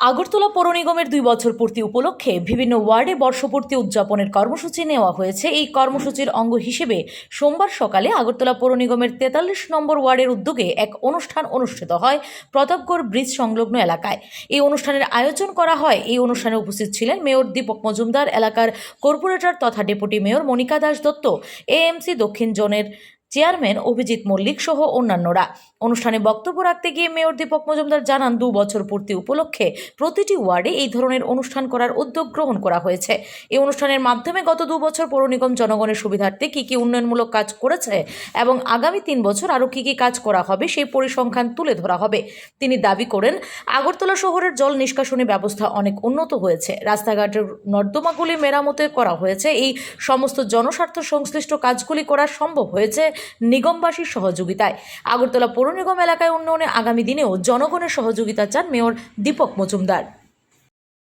আগরতলা পৌর নিগমের ২ বছর পূর্তি উপলক্ষে বিভিন্ন ওয়ার্ডে বর্ষপূর্তি উদযাপনের কর্মসূচি নেওয়া হয়েছে। এই কর্মসূচির অঙ্গ হিসেবে সোমবার সকালে আগরতলা পৌর নিগমের ৪৩ নম্বর ওয়ার্ডের উদ্যোগে এক অনুষ্ঠান অনুষ্ঠিত হয় প্রতাপগড় ব্রিজ সংলগ্ন এলাকায়। এই অনুষ্ঠানের আয়োজন করা হয়। এই অনুষ্ঠানে উপস্থিত ছিলেন মেয়র দীপক মজুমদার, এলাকার কর্পোরেটর তথা deputy mayor Monika Das Dutta, AMC দক্ষিণ জোনের চেয়ারম্যান অভিজিৎ মল্লিক সহ অন্যান্যরা। অনুষ্ঠানে বক্তব্য রাখতে গিয়ে মেয়র দীপক মজুমদার জানান, ২ বছর পূর্তি উপলক্ষে প্রতিটি ওয়ার্ডে এই ধরনের অনুষ্ঠান করার উদ্যোগ গ্রহণ করা হয়েছে। এই অনুষ্ঠানের মাধ্যমে গত ২ বছর পৌর নিগম জনগণের সুবিধার্থে কী কী উন্নয়নমূলক কাজ করেছে এবং আগামী ৩ বছর আরও কী কী কাজ করা হবে সেই পরিসংখ্যান তুলে ধরা হবে। তিনি দাবি করেন, আগরতলা শহরের জল নিষ্কাশনী ব্যবস্থা অনেক উন্নত হয়েছে, রাস্তাঘাটের নর্দমাগুলি মেরামতে করা হয়েছে। এই সমস্ত জনস্বার্থ সংশ্লিষ্ট কাজগুলি করা সম্ভব হয়েছে নিগমবাসীর সহযোগিতায়। আগরতলা পৌর নিগম এলাকায় উন্নয়নে আগামী দিনেও জনগণের সহযোগিতা চান মেয়র দীপক মজুমদার।